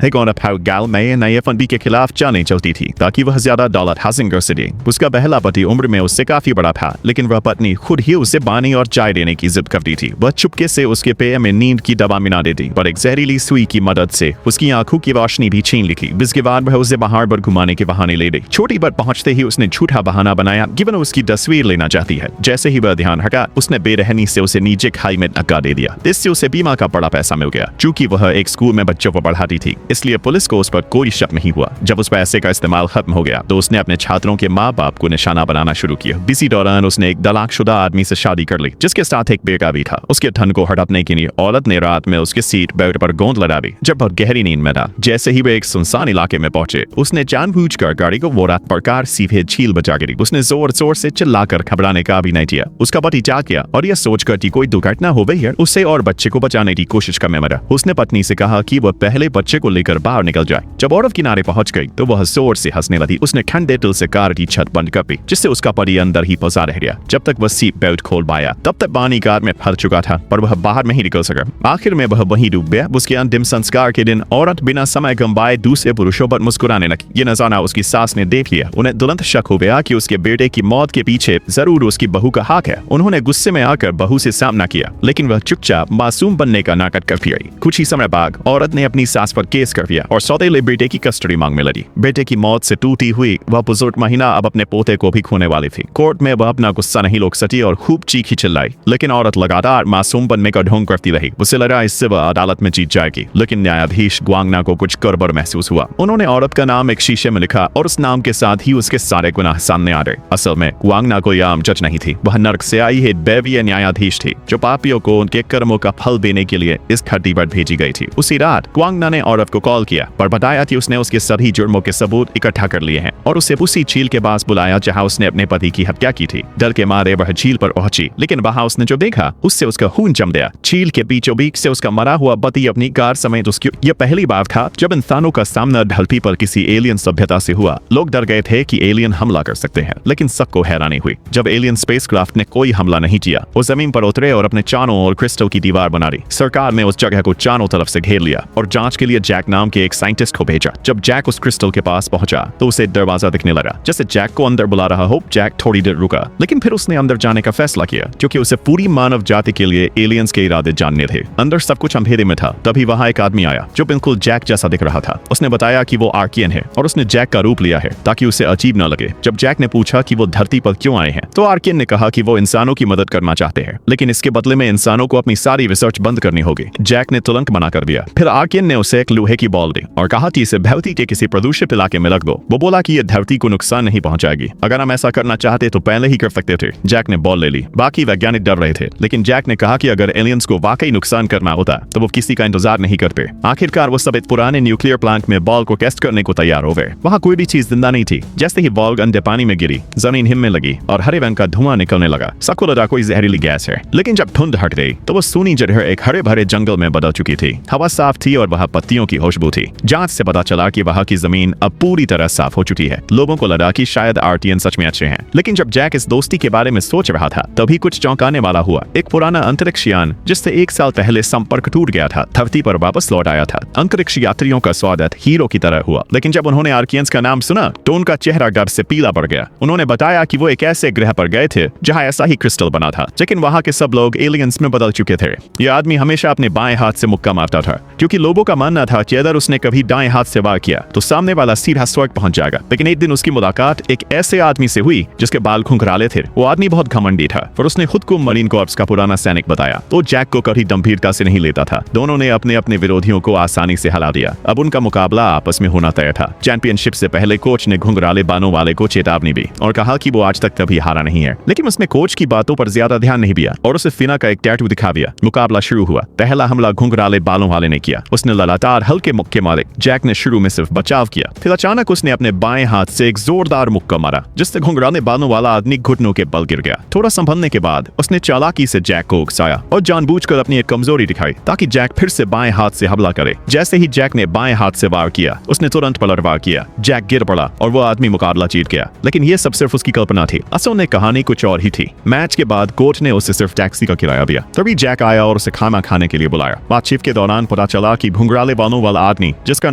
है कौन गाल में नए एफ के खिलाफ जाने चलती थी ताकि वह ज्यादा दौलत हासिल कर सके। उसका पहला पति उम्र में उससे काफी बड़ा था, लेकिन वह पत्नी खुद ही उसे पानी और चाय देने की जिद करती थी। वह चुपके से उसके पेय में नींद की दवा मिला देती, पर एक जहरीली सुई की मदद से उसकी आंखों की रोशनी भी छीन ली थी। जिसके बाद वह उसे बाहर पर घुमाने के बहाने ले गई। छोटी पर पहुंचते ही उसने झूठा बहाना बनाया कि वह उसकी तस्वीर लेना चाहती है। जैसे ही वह ध्यान हटा, उसने बेरहमी से उसे नीचे खाई में धक्का दे दिया। इससे उसे बीमा का बड़ा पैसा मिल गया। चूंकि वह एक स्कूल में बच्चों को पढ़ाती थी, इसलिए पुलिस को उस पर कोई शक नहीं हुआ। जब उस पैसे का इस्तेमाल खत्म हो गया तो उसने अपने छात्रों के माँ बाप को निशाना बनाना शुरू किया। इसी दौरान उसने एक तलाकशुदा आदमी से शादी कर ली, जिसके साथ एक बेटा भी था। उसके ठंड को हटाने के लिए औरत ने रात में उसके सीट बेल्ट पर गोंद लगा दी। जब वह गहरी नींद में था, जैसे ही वे एक सुनसान इलाके में पहुंचे, उसने जानबूझकर गाड़ी को वो रात प्रकार सीधे झील बचा गिरी। उसने जोर जोर से चिल्लाकर घबराने का भी नहीं किया। उसका पति जाग गया और यह सोचकर कि कोई दुर्घटना हो गई है, उसे और बच्चे को बचाने की कोशिश करने लगा। उसने पत्नी से कहा कि वह पहले बच्चे को लेकर बाहर निकल जाए। जब औरत किनारे पहुंच गई तो वह जोर से हंसने लगी। उसने ठंडे दिल से कार की छत बंद कर दी, जिससे उसका पति अंदर ही फंसा रह गया। जब तक वह सीट बेल्ट खोल पाया, तब तक पानी कार में फंस चुका था, पर वह बाहर नहीं निकल सका। आखिर में वह वहीं डूब गया। उसके अंतिम संस्कार के दिन औरत बिना समय गंवाए दूसरे पुरुषों पर मुस्कुराने लगी। ये नजारा उसकी सास ने देख लिया। उन्हें तुरंत शक हो गया कि उसके बेटे की मौत के पीछे जरूर उसकी बहू का हाथ है। उन्होंने गुस्से में आकर बहू से सामना किया, लेकिन वह चुपचाप मासूम बनने का नाटक करती रही। कुछ ही समय बाद औरत ने अपनी सास पर केस कर दिया और सौतेले बेटे की कस्टडी मांगने लगी। बेटे की मौत से टूटी हुई वह बुजुर्ग महिला अब अपने पोते को भी खोने वाली थी। कोर्ट में वह अपना गुस्सा नहीं रोक सकी और खूब चीखी चिल्लाई, लेकिन औरत लगातार मासूम बनने का ढोंग करती रही। उसे लगा इससे वह अदालत में जीत जाएगी, लेकिन न्यायाधीश ग्वांगना को कुछ गड़बड़ महसूस हुआ। उन्होंने औरत का नाम एक शीशे में लिखा और उस नाम के साथ ही उसके सारे गुनाह सामने आ गए। असल में ग्वांगना कोई आम जज नहीं थी, वह नर्क से आई एक दैवीय न्यायाधीश थी, जो पापियों को उनके कर्मों का फल देने के लिए इस धरती पर भेजी गई थी। उसी रात ग्वांगना ने औरत को कॉल किया पर बताया कि उसने उसके सभी जुर्मों के सबूत इकट्ठा कर लिए हैं और उसे उसी झील के पास बुलाया जहां उसने अपने पति की हत्या की थी। डर के मारे वह झील पर पहुंची, लेकिन वहां उसने जो देखा उससे उसका खून जम गया। झील के बीचों बीच से उसका मरा हुआ पति अपनी कार समेत उसकी यह पहली बार था जब इंसानों का सामना धरती पर किसी एलियन सभ्यता से हुआ। लोग डर गए थे कि एलियन हमला कर सकते हैं, लेकिन सबको हैरानी हुई जब एलियन स्पेसक्राफ्ट ने कोई हमला नहीं किया। वो जमीन पर उतरे और अपने चारों ओर क्रिस्टल की दीवार बना दी। सरकार ने उस जगह को चारों तरफ से घेर लिया और जांच के लिए जैक नाम के एक साइंटिस्ट को भेजा। जब जैक उस क्रिस्टल के पास पहुंचा तो उसे दरवाजा दिखने लगा। जैसे जैक को अंदर बुला रहा हो, जैक थोड़ी देर रुका, लेकिन फिर उसने अंदर जाने का फैसला किया क्योंकि उसे पूरी मानव जाति के लिए एलियंस के इरादे जानने थे। अंदर सब कुछ अंधेरे में था। तभी वहां एक आदमी आया जो बिल्कुल जैक जैसा दिख रहा था। उसने बताया कि वो आर्कियन है और उसने जैक का रूप लिया है ताकि उसे अजीब न लगे। जब जैक ने पूछा कि वो धरती पर क्यों आए हैं, तो आर्कियन ने कहा कि वो इंसानों की मदद करना चाहते हैं, लेकिन इसके बदले में इंसानों को अपनी सारी रिसर्च बंद करनी होगी। जैक ने तुरंत मना कर दिया। फिर आर्कियन ने उसे एक लोहे की बॉल दी और कहा कि इसे धरती के किसी प्रदूषित इलाके में रख दो। वो बोला कि ये धरती को नुकसान नहीं पहुंचाएगी। अगर हम ऐसा करना चाहते तो पहले ही कर सकते थे। जैक ने बॉल ले ली। बाकी वैज्ञानिक डर रहे थे, लेकिन जैक ने कहा कि अगर एलियंस को वाकई नुकसान करना होता तो वो किसी का इंतजार नहीं करते। आखिरकार वो सब एक पुराने न्यूक्लियर प्लांट में बॉल को टेस्ट करने को तैयार हो गए। वहाँ कोई भी चीज जिंदा नहीं थी। जैसे ही बॉल गंदे पानी में गिरी, जमीन हिलने लगी और हरे रंग का धुआं निकलने लगा। सबको लगा कोई जहरीली गैस है, लेकिन जब धुंध हट गई तो वो सूनी जगह एक हरे भरे जंगल में बदल चुकी थी। हवा साफ थी और वहाँ पत्तियों की खुशबू थी। जांच से पता चला कि वहाँ की जमीन अब पूरी तरह साफ हो चुकी है। लोगों को लगा कि शायद आर्टियन सच में अच्छे हैं, लेकिन जब जैक इस दोस्ती के बारे में सोच रहा था तभी कुछ चौंकाने वाला हुआ। एक पुराना अंतरिक्ष यान जिससे 1 साल पहले संपर्क टूट गया था, धरती पर वापस लौट आया था। अंतरिक्ष यात्रियों का स्वागत हीरो की तरह हुआ, लेकिन जब उन्होंने आर्कियंस का नाम सुना तो उनका चेहरा डर से पीला पड़ गया। उन्होंने बताया कि वो एक ऐसे ग्रह पर गए थे जहाँ ऐसा ही क्रिस्टल बना था, लेकिन वहाँ के सब लोग एलियंस में बदल चुके थे। यह आदमी हमेशा अपने बाएं हाथ से मुक्का मारता था, क्योंकि लोगों का मानना था कि अगर उसने कभी दाएं हाथ से वार किया तो सामने वाला सीधा स्वर्ग पहुंच जाएगा। लेकिन एक दिन उसकी मुलाकात एक ऐसे आदमी से हुई जिसके बाल घुंघराले थे। वो आदमी बहुत घमंडी था और उसने खुद को मरीन कॉर्प्स का पुराना सैनिक बताया। तो जैक को कभी गंभीरता से नहीं लेता था। दोनों ने अपने अपने विरोधियों को आसानी से हरा दिया। अब उनका मुकाबला आपस में होना तय था। चैंपियनशिप से पहले कोच ने घुंघराले बालों वाले को चेतावनी दी और कहा कि वो आज तक कभी हारा नहीं है, लेकिन उसने कोच की बातों पर ज्यादा ध्यान नहीं दिया और उसे फिना का एक टैटू दिखा दिया। मुकाबला शुरू हुआ। पहला हमला घुंघराले बालों वाले ने किया। उसने लगातार हल्के मुक्के मारे। जैक ने शुरू में सिर्फ बचाव किया, फिर अचानक उसने अपने बाएं हाथ से एक जोरदार मुक्का मारा, जिससे घुंघराले बालों वाला आदमी घुटनों के बल गिर गया। थोड़ा संभलने के बाद उसने चालाकी से जैक को उकसाया और जानबूझकर अपनी एक कमजोरी दिखाई ताकि जैक फिर से बाएं हाथ से हमला करे। जैसे ही जैक ने बाएं हाथ से वार किया, उसने तुरंत पलटवार किया। जैक गिर पड़ा और वो आदमी मुकाबला जीत गया। लेकिन ये सब सिर्फ उसकी कल्पना थी। असल में कहानी कुछ और ही थी। मैच के बाद कोच ने उसे सिर्फ टैक्सी का किराया दिया। तभी जैक आया और उसे खाना खाने के लिए बुलाया। बातचीत के दौरान पता चला कि घुंघराले बालों वाला आदमी, जिसका